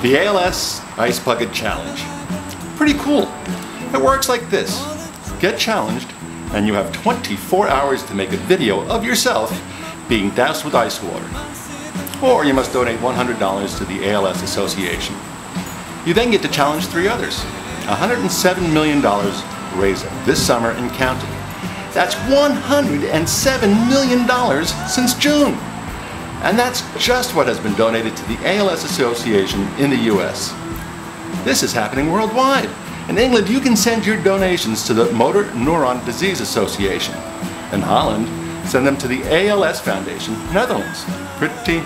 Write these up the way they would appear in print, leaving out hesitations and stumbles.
The ALS Ice Bucket Challenge. Pretty cool. It works like this. Get challenged and you have 24 hours to make a video of yourself being doused with ice water. Or you must donate $100 to the ALS Association. You then get to challenge 3 others. $107 million raised this summer and counting. That's $107 million since June. And that's just what has been donated to the ALS Association in the US. This is happening worldwide. In England, you can send your donations to the Motor Neuron Disease Association. In Holland, send them to the ALS Foundation, Netherlands. Pretty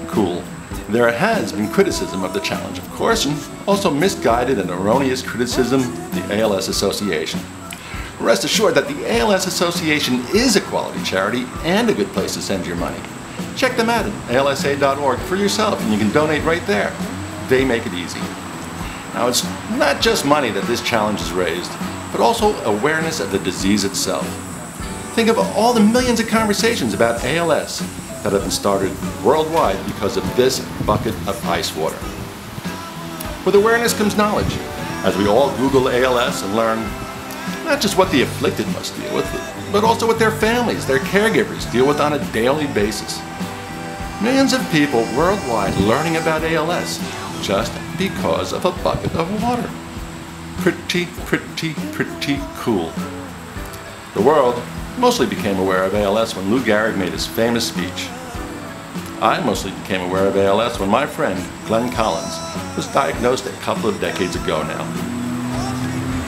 cool. There has been criticism of the challenge, of course, and also misguided and erroneous criticism of the ALS Association. Rest assured that the ALS Association is a quality charity and a good place to send your money. Check them out at alsa.org for yourself, and you can donate right there. They make it easy. Now, it's not just money that this challenge has raised, but also awareness of the disease itself. Think of all the millions of conversations about ALS that have been started worldwide because of this bucket of ice water. With awareness comes knowledge, as we all Google ALS and learn not just what the afflicted must deal with, but also what their families, their caregivers deal with on a daily basis. Millions of people worldwide learning about ALS just because of a bucket of water. Pretty cool. The world mostly became aware of ALS when Lou Gehrig made his famous speech. I mostly became aware of ALS when my friend, Glenn Collins, was diagnosed a couple of decades ago now.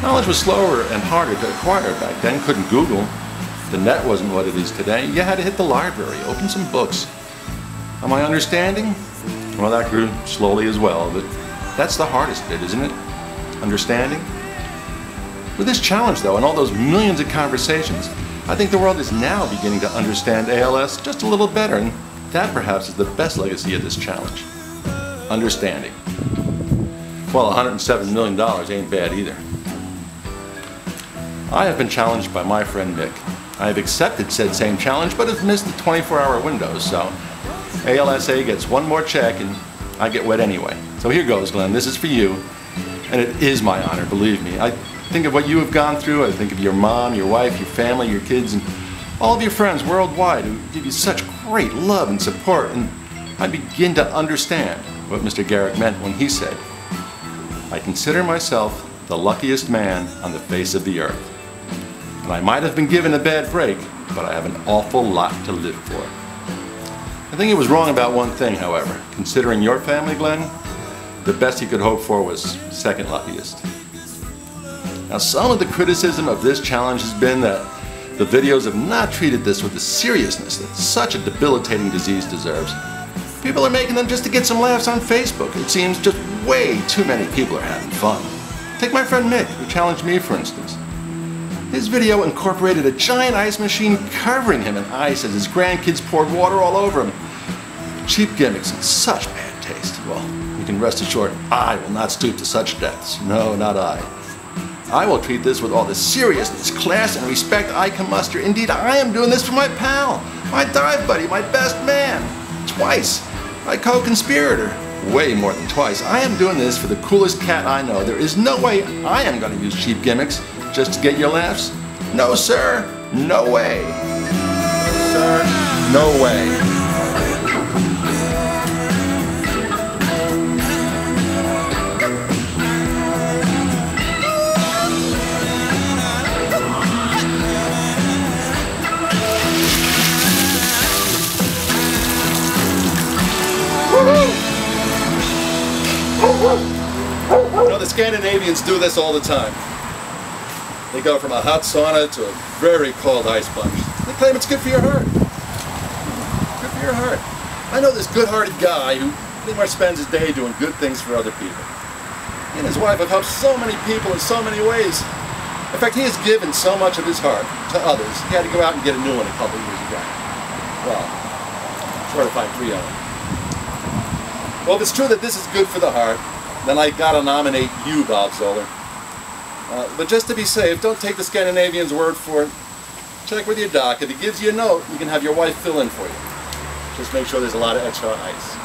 Knowledge was slower and harder to acquire back then. Couldn't Google. The net wasn't what it is today. You had to hit the library, open some books. Am I understanding? Well, that grew slowly as well, but that's the hardest bit, isn't it? Understanding? With this challenge, though, and all those millions of conversations, I think the world is now beginning to understand ALS just a little better, and that perhaps is the best legacy of this challenge. Understanding. Well, $107 million ain't bad either. I have been challenged by my friend Mick. I have accepted said same challenge, but have missed the 24-hour window, so ALSA gets one more check and I get wet anyway. So here goes, Glenn. This is for you, and it is my honor, believe me. I think of what you have gone through. I think of your mom, your wife, your family, your kids, and all of your friends worldwide who give you such great love and support, and I begin to understand what Mr. Gehrig meant when he said, "I consider myself the luckiest man on the face of the earth. And I might have been given a bad break, but I have an awful lot to live for." I think he was wrong about one thing, however. Considering your family, Glenn, the best he could hope for was second luckiest. Now, some of the criticism of this challenge has been that the videos have not treated this with the seriousness that such a debilitating disease deserves. People are making them just to get some laughs on Facebook. It seems just way too many people are having fun. Take my friend Mick, who challenged me, for instance. His video incorporated a giant ice machine covering him in ice as his grandkids poured water all over him. Cheap gimmicks and such bad taste. Well, you can rest assured I will not stoop to such depths. No, not I. I will treat this with all the seriousness, class, and respect I can muster. Indeed, I am doing this for my pal, my dive buddy, my best man. Twice. My co-conspirator. Way more than twice. I am doing this for the coolest cat I know. There is no way I am going to use cheap gimmicks just to get your laughs. No, sir. No way. Sir, no way. You know, the Scandinavians do this all the time. They go from a hot sauna to a very cold ice plunge. They claim it's good for your heart. Good for your heart. I know this good-hearted guy who pretty much spends his day doing good things for other people. He and his wife have helped so many people in so many ways. In fact, he has given so much of his heart to others, he had to go out and get a new one a couple of years ago. Well, try to find 3 of them. Well, if it's true that this is good for the heart, then I gotta nominate you, Bob Zoller. But just to be safe, don't take the Scandinavian's word for it. Check with your doc. If he gives you a note, you can have your wife fill in for you. Just make sure there's a lot of extra ice.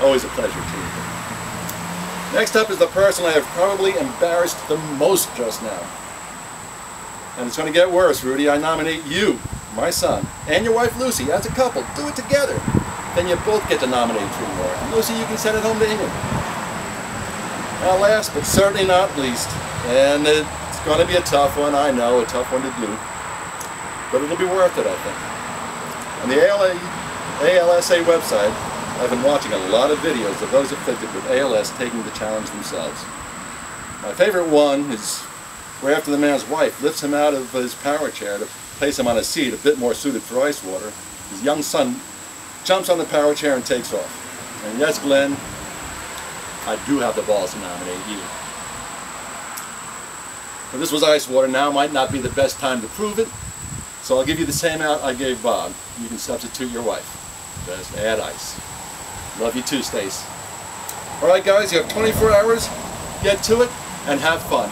Always a pleasure to you. Next up is the person I have probably embarrassed the most just now. And it's going to get worse, Rudy. I nominate you, my son, and your wife Lucy as a couple. Do it together. Then you both get to nominate 3 more. And Lucy, you can send it home to England. Now last but certainly not least, and it's going to be a tough one, I know, a tough one to do, but it'll be worth it, I think. On the ALSA website, I've been watching a lot of videos of those afflicted with ALS taking the challenge themselves. My favorite one is where after the man's wife lifts him out of his power chair to place him on a seat a bit more suited for ice water, his young son jumps on the power chair and takes off. And yes, Glenn, I do have the balls to nominate you. But this was ice water. Now might not be the best time to prove it, so I'll give you the same out I gave Bob. You can substitute your wife. Just add ice. Love you too, Stace. Alright guys, you have 24 hours. Get to it and have fun.